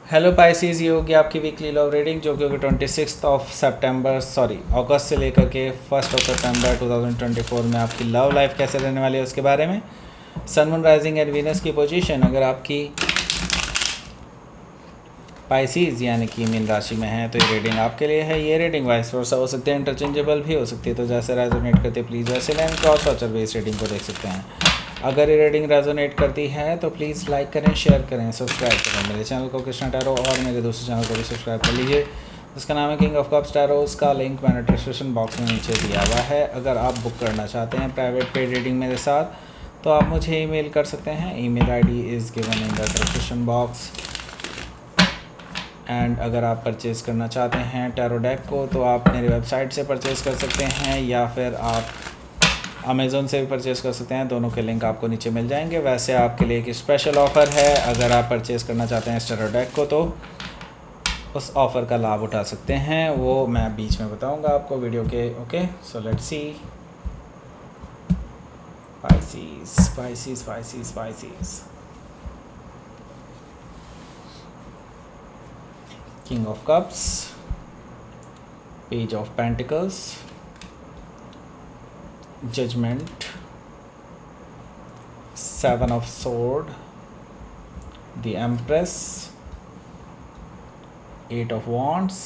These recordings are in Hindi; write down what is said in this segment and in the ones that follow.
हेलो पाइसिस, ये होगी आपकी वीकली लव रीडिंग जो कि होगी 26 अगस्त से लेकर के 1 सितंबर 2024 में आपकी लव लाइफ कैसे रहने वाली है उसके बारे में। Sun moon rising and Venus की पोजीशन अगर आपकी पाइसिस यानी कि मीन राशि में है तो ये रीडिंग आपके लिए है। ये रीडिंग वाइस वर्सा हो सकती है, इंटरचेंजेबल भी हो सकती है, तो जैसे रेजोनेट करते प्लीज़ वैसे लें। क्रॉस वाचर बेस रीडिंग को देख सकते हैं। अगर ये रीडिंग रेजोनेट करती है तो प्लीज़ लाइक करें, शेयर करें, सब्सक्राइब करें मेरे चैनल को कृष्णा टैरो, और मेरे दूसरे चैनल को भी सब्सक्राइब कर लीजिए जिसका नाम है किंग ऑफ कप्स टैरो। उसका लिंक मैंने डिस्क्रिप्शन बॉक्स में नीचे दिया हुआ है। अगर आप बुक करना चाहते हैं प्राइवेट पेड रीडिंग मेरे साथ तो आप मुझे ईमेल कर सकते हैं। Email ID is given in the description box. And अगर आप परचेज़ करना चाहते हैं टैरो डेक को तो आप मेरी वेबसाइट से परचेज़ कर सकते हैं या फिर आप अमेज़ोन से भी परचेज़ कर सकते हैं। दोनों के लिंक आपको नीचे मिल जाएंगे। वैसे आपके लिए एक स्पेशल ऑफ़र है, अगर आप परचेज़ करना चाहते हैं इस टैरो डेक को तो उस ऑफ़र का लाभ उठा सकते हैं। वो मैं बीच में बताऊंगा आपको वीडियो के। Okay, so let's see. Pisces, Pisces, Pisces, Pisces. King of Cups, Page of Pentacles, Judgment, Seven of Sword, the Empress, Eight of Wands,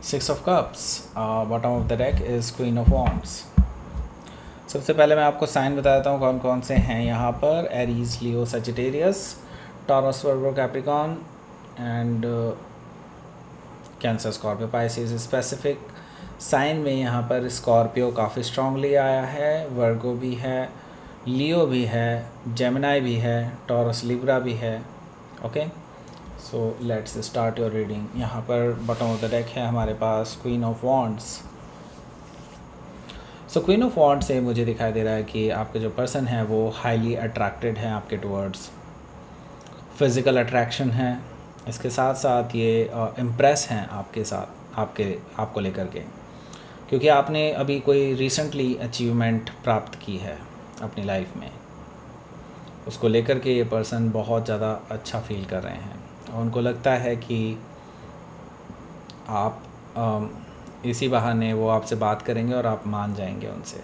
Six of Cups. Bottom of the deck is Queen of Wands. सबसे पहले मैं आपको साइन बता देता हूँ कौन कौन से हैं यहाँ पर। Aries, Leo, Sagittarius, Taurus, Virgo, Capricorn and Cancer, Scorpio, Pisces. Specific sign में यहाँ पर स्कॉर्पियो काफ़ी स्ट्रांगली आया है, वर्गो भी है, लियो भी है, जेमिनाई भी है, टॉरस, लिब्रा भी है। Okay, so let's start your reading. यहाँ पर बॉटम ऑफ द डेक है हमारे पास queen of wands. So queen of wand से मुझे दिखाई दे रहा है कि आपके जो पर्सन है वो हाईली अट्रैक्टेड है आपके टुवर्ड्स, फिज़िकल अट्रैक्शन है। इसके साथ साथ ये इम्प्रेस हैं आपके साथ, आपको लेकर के, क्योंकि आपने अभी कोई रिसेंटली अचीवमेंट प्राप्त की है अपनी लाइफ में। उसको लेकर के ये पर्सन बहुत ज़्यादा अच्छा फील कर रहे हैं और उनको लगता है कि आप इसी बहाने वो आपसे बात करेंगे और आप मान जाएंगे उनसे।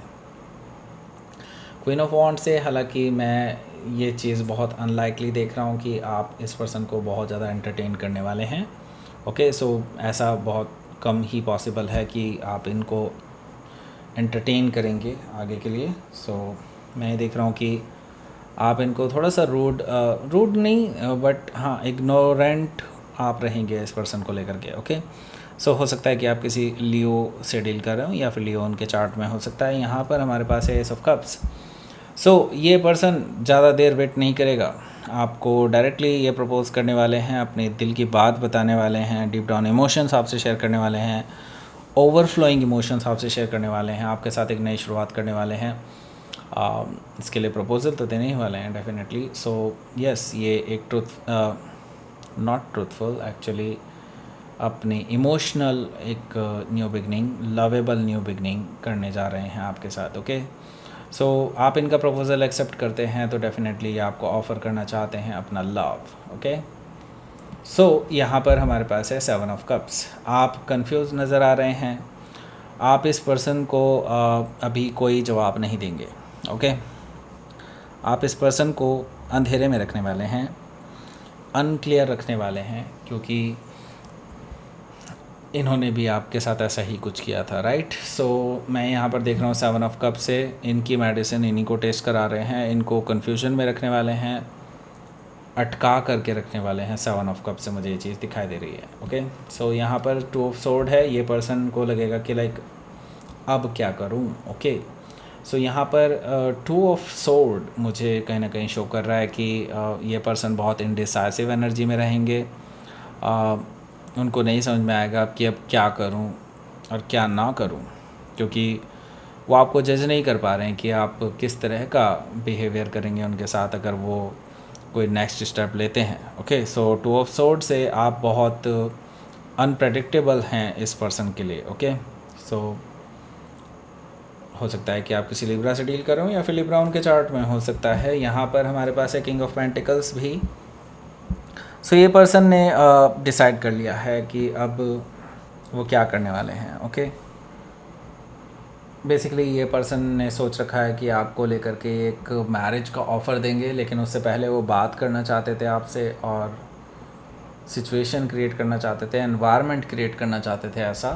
क्वीन ऑफ वॉन्ड से हालांकि मैं ये चीज़ बहुत अनलाइकली देख रहा हूँ कि आप इस पर्सन को बहुत ज़्यादा एंटरटेन करने वाले हैं। ओके, सो ऐसा बहुत कम ही पॉसिबल है कि आप इनको एंटरटेन करेंगे आगे के लिए। सो मैं देख रहा हूँ कि आप इनको थोड़ा सा रूड नहीं बट हाँ इग्नोरेंट आप रहेंगे इस पर्सन को लेकर के। ओके, सो हो सकता है कि आप किसी लियो से डील कर रहे हो या फिर लियो उनके चार्ट में हो सकता है। यहाँ पर हमारे पास है एस ऑफ कप्स। सो ये पर्सन ज़्यादा देर वेट नहीं करेगा, आपको डायरेक्टली ये प्रपोज़ करने वाले हैं, अपने दिल की बात बताने वाले हैं, डीप डाउन इमोशंस आपसे शेयर करने वाले हैं, ओवरफ्लोइंग इमोशंस आपसे शेयर करने वाले हैं, आपके साथ एक नई शुरुआत करने वाले हैं। इसके लिए प्रपोज़ल तो देने ही वाले हैं डेफिनेटली। सो यस, ये एक नॉट ट्रूथफुल एक्चुअली अपनी इमोशनल एक new beginning, lovable new beginning करने जा रहे हैं आपके साथ। ओके, सो आप इनका प्रपोज़ल एक्सेप्ट करते हैं तो डेफिनेटली आपको ऑफ़र करना चाहते हैं अपना लव। ओके, सो यहाँ पर हमारे पास है सेवन ऑफ कप्स। आप कंफ्यूज नज़र आ रहे हैं, आप इस पर्सन को अभी कोई जवाब नहीं देंगे। ओके, आप इस पर्सन को अंधेरे में रखने वाले हैं, अनक्लियर रखने वाले हैं, क्योंकि इन्होंने भी आपके साथ ऐसा ही कुछ किया था, राइट। सो मैं यहाँ पर देख रहा हूँ सेवन ऑफ कप से इनकी मेडिसिन इन्हीं को टेस्ट करा रहे हैं, इनको कन्फ्यूजन में रखने वाले हैं, अटका करके रखने वाले हैं। सेवन ऑफ कप से मुझे ये चीज़ दिखाई दे रही है। ओके, सो यहाँ पर टू ऑफ सोर्ड है। ये पर्सन को लगेगा कि लाइक अब क्या करूँ। ओके, सो यहाँ पर टू ऑफ सोर्ड मुझे कहीं ना कहीं शो कर रहा है कि ये पर्सन बहुत इनडिसाइसिव एनर्जी में रहेंगे। उनको नहीं समझ में आएगा कि अब क्या करूं और क्या ना करूं, क्योंकि वो आपको जज नहीं कर पा रहे हैं कि आप किस तरह का बिहेवियर करेंगे उनके साथ अगर वो कोई नेक्स्ट स्टेप लेते हैं। Okay, so two of sword से आप बहुत अनप्रेडिक्टेबल हैं इस पर्सन के लिए। ओके, सो हो सकता है कि आप किसी लिब्रा से डील कर रहे हो या फिर लिब्रा उनके चार्ट में हो सकता है। यहाँ पर हमारे पास है किंग ऑफ पेंटिकल्स भी। सो ये पर्सन ने डिसाइड कर लिया है कि अब वो क्या करने वाले हैं। ओके, बेसिकली ये पर्सन ने सोच रखा है कि आपको लेकर के एक मैरिज का ऑफ़र देंगे, लेकिन उससे पहले वो बात करना चाहते थे आपसे और सिचुएशन क्रिएट करना चाहते थे, एनवायरनमेंट क्रिएट करना चाहते थे ऐसा।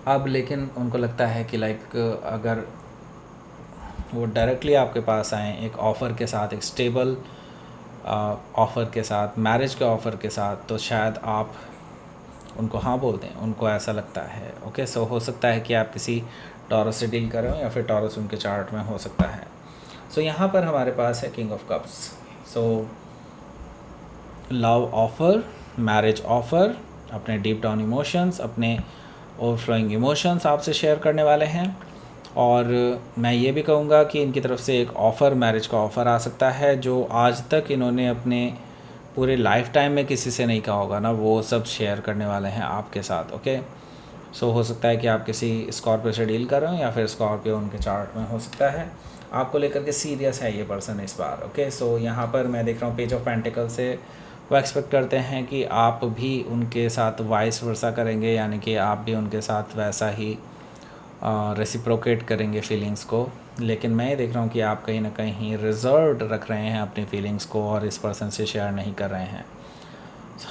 अब लेकिन उनको लगता है कि लाइक अगर वो डायरेक्टली आपके पास आएँ एक ऑफ़र के साथ, एक स्टेबल ऑफ़र के साथ, मैरिज के ऑफ़र के साथ, तो शायद आप उनको हाँ बोल दें, उनको ऐसा लगता है। ओके, सो हो सकता है कि आप किसी टॉरस से डील कर रहे हो या फिर टॉरस उनके चार्ट में हो सकता है। सो यहाँ पर हमारे पास है king of cups. So love offer, marriage offer, अपने डीप डाउन इमोशंस, अपने ओवरफ्लोइंग इमोशंस आपसे शेयर करने वाले हैं। और मैं ये भी कहूँगा कि इनकी तरफ से एक ऑफ़र, मैरिज का ऑफ़र आ सकता है जो आज तक इन्होंने अपने पूरे लाइफ टाइम में किसी से नहीं कहा होगा ना, वो सब शेयर करने वाले हैं आपके साथ। ओके, सो हो सकता है कि आप किसी स्कॉर्पियो से डील कर रहे हो या फिर स्कॉर्पियो उनके चार्ट में हो सकता है। आपको लेकर के सीरियस है ये पर्सन इस बार। ओके, सो यहाँ पर मैं देख रहा हूँ पेज ऑफ पेंटिकल से वो एक्सपेक्ट करते हैं कि आप भी उनके साथ वाइस वर्सा करेंगे, यानी कि आप भी उनके साथ वैसा ही रेसिप्रोकेट करेंगे फीलिंग्स को। लेकिन मैं ये देख रहा हूँ कि आप कहीं ना कहीं रिजर्व्ड रख रहे हैं अपनी फीलिंग्स को और इस पर्सन से शेयर नहीं कर रहे हैं।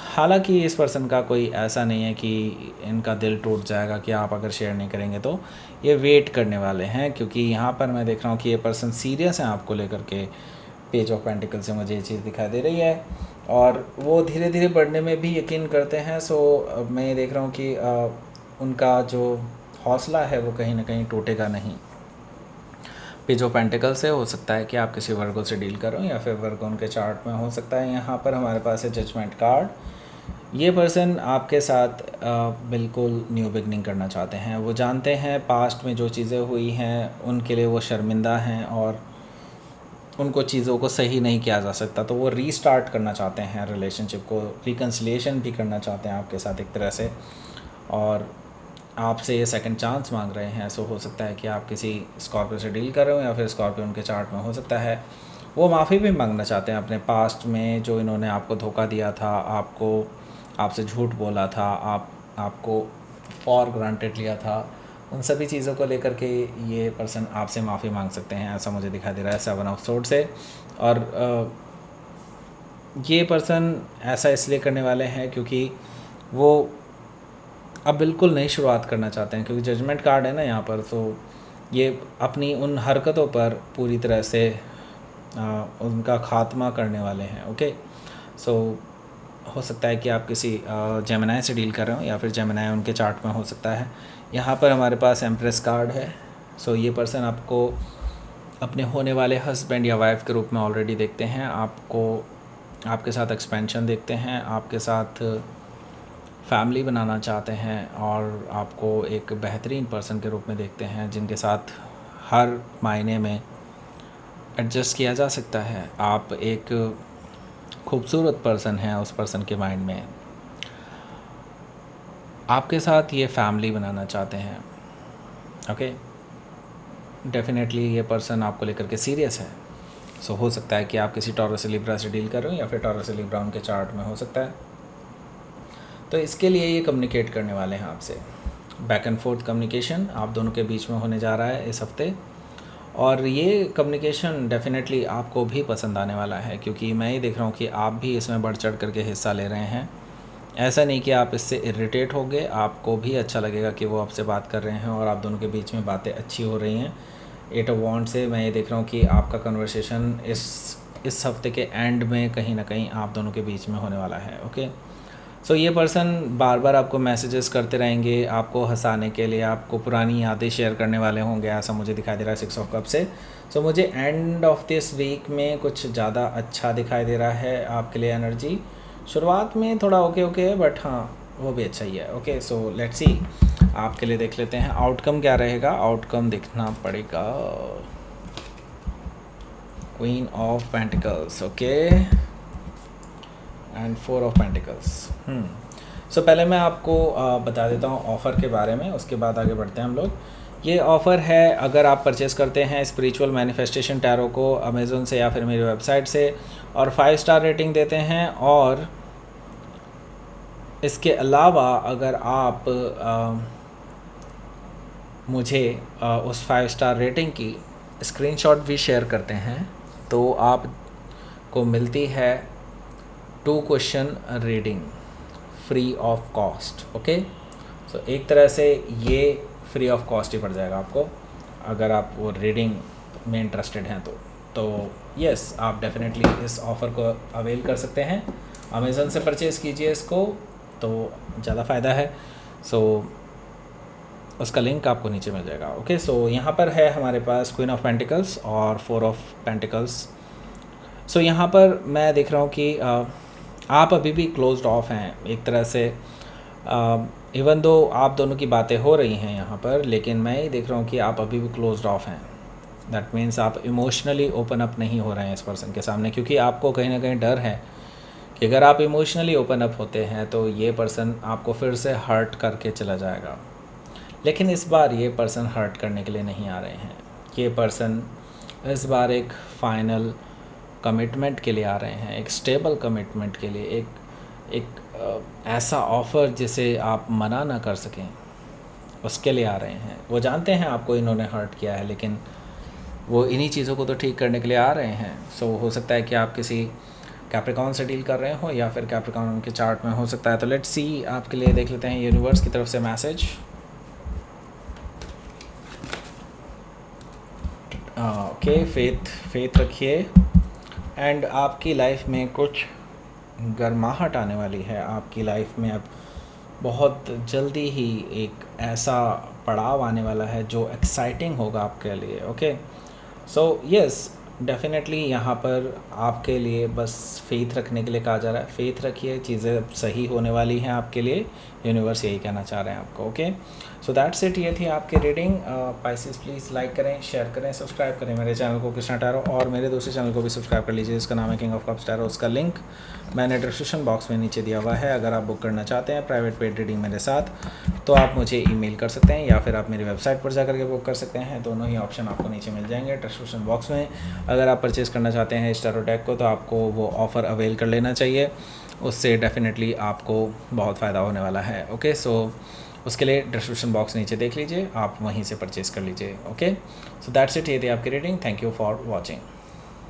हालांकि इस पर्सन का कोई ऐसा नहीं है कि इनका दिल टूट जाएगा कि आप अगर शेयर नहीं करेंगे तो ये वेट करने वाले हैं, क्योंकि यहाँ पर मैं देख रहा हूँ कि ये पर्सन सीरियस है आपको लेकर के। पेज ऑफ पेंटिकल से मुझे ये चीज़ दिखाई दे रही है और वो धीरे धीरे बढ़ने में भी यकीन करते हैं। सो मैं ये देख रहा हूँ कि उनका जो हौसला है वो कहीं ना कहीं टूटेगा नहीं। पेज ऑफ पेंटिकल से हो सकता है कि आप किसी वर्गो से डील करो या फिर वर्गो उनके चार्ट में हो सकता है। यहाँ पर हमारे पास है जजमेंट कार्ड। ये पर्सन आपके साथ बिल्कुल न्यू बिगनिंग करना चाहते हैं। वो जानते हैं पास्ट में जो चीज़ें हुई हैं उनके लिए वो शर्मिंदा हैं और उनको चीज़ों को सही नहीं किया जा सकता, तो वो रीस्टार्ट करना चाहते हैं रिलेशनशिप को, रिकन्सिलिएशन भी करना चाहते हैं आपके साथ एक तरह से, और आपसे ये सेकंड चांस मांग रहे हैं। सो हो सकता है कि आप किसी स्कॉर्पियो से डील कर रहे हो या फिर स्कॉर्पियो उनके चार्ट में हो सकता है। वो माफ़ी भी मांगना चाहते हैं अपने पास्ट में जो इन्होंने आपको धोखा दिया था, आपसे झूठ बोला था, आपको फॉर ग्रांटेड लिया था, उन सभी चीज़ों को लेकर के ये पर्सन आपसे माफ़ी मांग सकते हैं, ऐसा मुझे दिखाई दे रहा है 7 ऑफ सोर्ड से। और ये पर्सन ऐसा इसलिए करने वाले हैं क्योंकि वो अब बिल्कुल नई शुरुआत करना चाहते हैं, क्योंकि जजमेंट कार्ड है ना यहाँ पर। तो ये अपनी उन हरकतों पर पूरी तरह से उनका ख़ात्मा करने वाले हैं। ओके, सो हो सकता है कि आप किसी जेमिनाई से डील कर रहे हो या फिर जेमिनाई उनके चार्ट में हो सकता है। यहाँ पर हमारे पास एम्प्रेस कार्ड है। सो ये पर्सन आपको अपने होने वाले हस्बैंड या वाइफ के रूप में ऑलरेडी देखते हैं, आपके साथ एक्सपेंशन देखते हैं, आपके साथ फैमिली बनाना चाहते हैं और आपको एक बेहतरीन पर्सन के रूप में देखते हैं जिनके साथ हर मायने में एडजस्ट किया जा सकता है। आप एक खूबसूरत पर्सन हैं उस पर्सन के माइंड में। आपके साथ ये फैमिली बनाना चाहते हैं। ओके, डेफिनेटली ये पर्सन आपको लेकर के सीरियस है। सो हो सकता है कि आप किसी टॉरस से लिब्रा से डील कर रहे हो या फिर टॉरस से लिब्रा उनके चार्ट में हो सकता है। तो इसके लिए ये कम्युनिकेट करने वाले हैं आपसे। बैक एंड फोर्थ कम्युनिकेशन आप दोनों के बीच में होने जा रहा है इस हफ्ते, और ये कम्युनिकेशन डेफिनेटली आपको भी पसंद आने वाला है, क्योंकि मैं ये देख रहा हूँ कि आप भी इसमें बढ़ चढ़ करके हिस्सा ले रहे हैं। ऐसा नहीं कि आप इससे इरिटेट हो गए, आपको भी अच्छा लगेगा कि वो आपसे बात कर रहे हैं और आप दोनों के बीच में बातें अच्छी हो रही हैं। 8 ऑफ वॉन्ड से मैं ये देख रहा हूँ कि आपका कन्वर्सेशन इस हफ्ते के एंड में कहीं ना कहीं आप दोनों के बीच में होने वाला है। ओके, सो ये पर्सन बार बार आपको मैसेजेस करते रहेंगे, आपको हंसाने के लिए, आपको पुरानी यादें शेयर करने वाले होंगे, ऐसा मुझे दिखाई दे रहा है 6 ऑफ कप से। सो मुझे एंड ऑफ दिस वीक में कुछ ज़्यादा अच्छा दिखाई दे रहा है आपके लिए एनर्जी। शुरुआत में थोड़ा ओके है, बट हाँ वो भी अच्छा ही है। ओके, सो लेट्स सी आपके लिए देख लेते हैं आउटकम क्या रहेगा। आउटकम देखना पड़ेगा। Queen of pentacles, okay, and 4 of pentacles. So पहले मैं आपको बता देता हूँ ऑफ़र के बारे में, उसके बाद आगे बढ़ते हैं हम लोग। ये ऑफ़र है अगर आप परचेज़ करते हैं स्पिरिचुअल मैनिफेस्टेशन टैरो को अमेज़न से या फिर मेरी वेबसाइट से और 5 स्टार रेटिंग देते हैं। और इसके अलावा अगर आप मुझे उस 5 स्टार रेटिंग की स्क्रीनशॉट भी शेयर करते हैं तो आपको मिलती है 2 question reading free of cost. Okay, so एक तरह से ये फ्री ऑफ कॉस्ट ही पड़ जाएगा आपको अगर आप वो रीडिंग में इंटरेस्टेड हैं तो यस, आप डेफिनेटली इस ऑफ़र को अवेल कर सकते हैं। अमेज़न से परचेज़ कीजिए इसको तो ज़्यादा फ़ायदा है। सो उसका लिंक आपको नीचे मिल जाएगा। ओके, सो यहाँ पर है हमारे पास क्वीन ऑफ पेंटिकल्स और 4 ऑफ पेंटिकल्स। सो यहाँ पर मैं देख रहा हूँ कि आप अभी भी क्लोज्ड ऑफ हैं एक तरह से। इवन दो आप दोनों की बातें हो रही हैं यहाँ पर, लेकिन मैं ये देख रहा हूँ कि आप अभी भी क्लोज्ड ऑफ हैं। दैट मीन्स आप इमोशनली ओपन अप नहीं हो रहे हैं इस पर्सन के सामने, क्योंकि आपको कहीं ना कहीं डर है कि अगर आप इमोशनली ओपन अप होते हैं तो ये पर्सन आपको फिर से हर्ट करके चला जाएगा। लेकिन इस बार ये पर्सन हर्ट करने के लिए नहीं आ रहे हैं। ये पर्सन इस बार एक फाइनल कमिटमेंट के लिए आ रहे हैं, एक स्टेबल कमिटमेंट के लिए, एक ऐसा ऑफ़र जिसे आप मना ना कर सकें, उसके लिए आ रहे हैं। वो जानते हैं आपको इन्होंने हर्ट किया है, लेकिन वो इन्हीं चीज़ों को तो ठीक करने के लिए आ रहे हैं। सो हो सकता है कि आप किसी कैप्रिकॉन से डील कर रहे हो या फिर कैप्रिकॉन उनके चार्ट में हो सकता है। तो लेट्स सी, आपके लिए देख लेते हैं यूनिवर्स की तरफ से मैसेज। ओके, फेथ रखिए एंड आपकी लाइफ में कुछ गर्माहट आने वाली है। आपकी लाइफ में अब बहुत जल्दी ही एक ऐसा पड़ाव आने वाला है जो एक्साइटिंग होगा आपके लिए। ओके, सो यस, डेफिनेटली यहाँ पर आपके लिए बस फेथ रखने के लिए कहा जा रहा है। फेथ रखिए, चीज़ें सही होने वाली हैं आपके लिए। यूनिवर्स यही कहना चाह रहे हैं आपको। Okay, so that's it. ये थी आपकी रीडिंग। पाइसेस प्लीज़ लाइक करें, शेयर करें, सब्सक्राइब करें मेरे चैनल को कृष्णा टैरो, और मेरे दूसरे चैनल को भी सब्सक्राइब कर लीजिए, इसका नाम है किंग ऑफ कप्स टैरो। उसका लिंक मैंने डिस्क्रिप्शन बॉक्स में नीचे दिया हुआ है। अगर आप बुक करना चाहते हैं प्राइवेट पेड रीडिंग मेरे साथ तो आप मुझे ईमेल कर सकते हैं या फिर आप मेरी वेबसाइट पर जाकर के बुक कर सकते हैं। दोनों ही ऑप्शन आपको नीचे मिल जाएंगे डिस्क्रिप्शन बॉक्स में। अगर आप परचेज़ करना चाहते हैं इस टैरो डेक को तो आपको वो ऑफ़र अवेल कर लेना चाहिए, उससे डेफिनेटली आपको बहुत फ़ायदा होने वाला है। ओके, सो उसके लिए डिस्क्रिप्शन बॉक्स नीचे देख लीजिए, आप वहीं से परचेज़ कर लीजिए। Okay, so that's it. ये थी आपकी reading. Thank you for watching.